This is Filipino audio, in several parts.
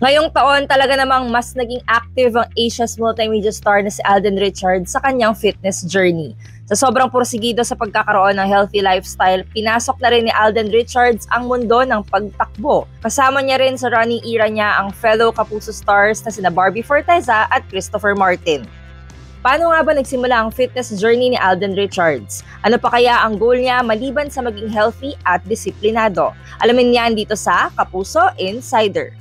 Ngayong taon, talaga namang mas naging active ang Asia's multimedia star na si Alden Richards sa kanyang fitness journey. Sa sobrang porsigido sa pagkakaroon ng healthy lifestyle, pinasok na rin ni Alden Richards ang mundo ng pagtakbo. Kasama niya rin sa running era niya ang fellow Kapuso stars na sina Barbie Forteza at Christopher Martin. Paano nga ba nagsimula ang fitness journey ni Alden Richards? Ano pa kaya ang goal niya maliban sa maging healthy at disiplinado? Alamin niyan dito sa Kapuso Insider.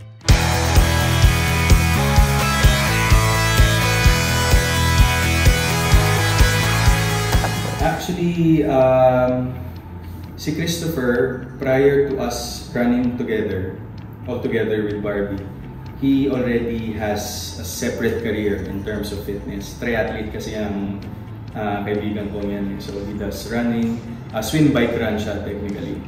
Actually, si Christopher, prior to us running together with Barbie, he already has a separate career in terms of fitness. Triathlete kasi ang kaibigan ko yan. So he does running, swim bike run siya technically.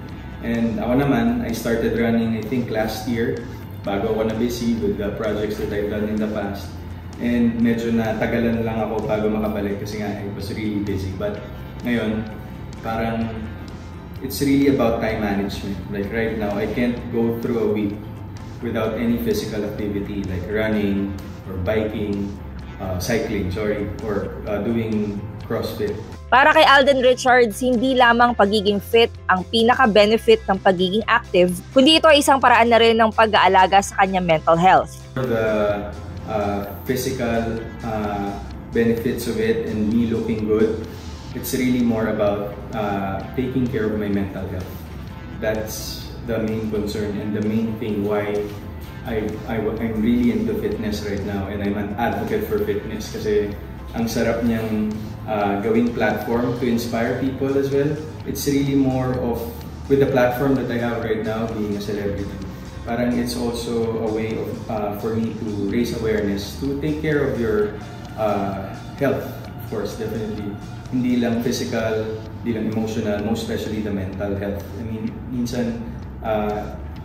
And ako naman, I started running I think last year, bago ako na busy with the projects that I've done in the past. And medyo natagalan lang ako bago makabalik kasi nga I was really busy. But ngayon, parang it's really about time management. Like right now, I can't go through a week without any physical activity like running or biking, cycling, or doing CrossFit. Para kay Alden Richards, hindi lamang pagiging fit ang pinaka-benefit ng pagiging active, kundi ito ay isang paraan na rin ng pag-aalaga sa kanyang mental health. For the physical benefits of it and me looking good, it's really more about taking care of my mental health. That's the main concern and the main thing why I'm really into fitness right now, and I'm an advocate for fitness kasi ang sarap niyang gawing platform to inspire people as well. It's really more of, with the platform that I have right now, being a celebrity, parang it's also a way of for me to raise awareness to take care of your health, of course, definitely. Hindi lang physical, hindi lang emotional, most especially the mental health. I mean, minsan,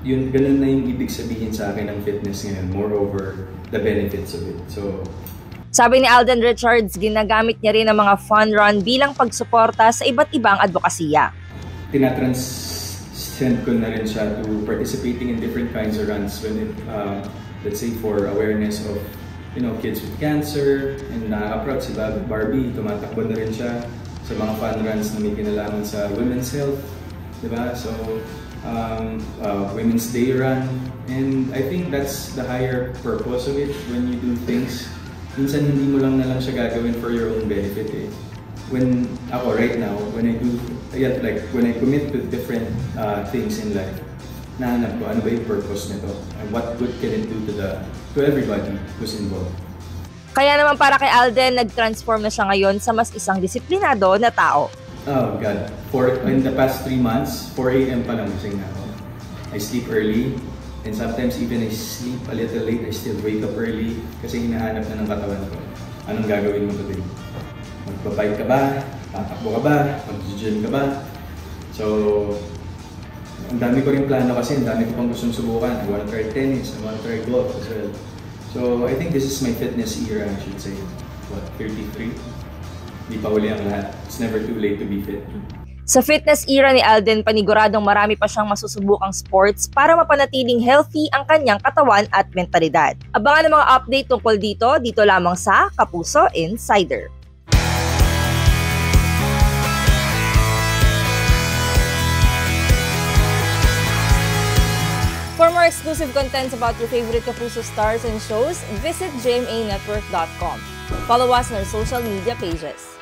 ganun na yung ibig sabihin sa akin ng fitness ngayon, moreover, the benefits of it. So, sabi ni Alden Richards, ginagamit niya rin ang mga fun run bilang pagsuporta sa iba't ibang advokasya. Tinatranscend ko na rin siya to participating in different kinds of runs when it, let's say for awareness of kids with cancer, and nakaka-proud si Barbie, tumatakbo na rin siya sa mga fun runs na may kinalaman sa women's health, diba? So, Women's Day run, and I think that's the higher purpose of it. When you do things, minsan hindi mo lang siya gagawin for your own benefit eh. When ako right now, when I commit to different things in life, nahanap ko ano ba yung purpose nito and what good can it do to everybody who's involved. Kaya naman para kay Alden, nag-transform na siya ngayon sa mas isang disiplinado na tao. Oh God, in the past 3 months, 4 AM pa lang gising na ako. I sleep early, and sometimes even I sleep a little late, I still wake up early kasi hinahanap na ng katawan ko. Anong gagawin mo today? Magbabike ka ba? Tatakbo ka ba? Mag-gym ka ba? So, ang dami ko rin plano kasi ang dami ko pang gustong subukan. I wanna try tennis, I wanna try golf as well. So, I think this is my fitness era, I should say. What, 33? Di pa huli ang lahat. It's never too late to be fit. Sa fitness era ni Alden, paniguradong marami pa siyang masusubukang sports para mapanatiling healthy ang kanyang katawan at mentalidad. Abangan ang mga update tungkol dito lamang sa Kapuso Insider. For more exclusive contents about your favorite Kapuso stars and shows, visit gmanetwork.com. Follow us on our social media pages.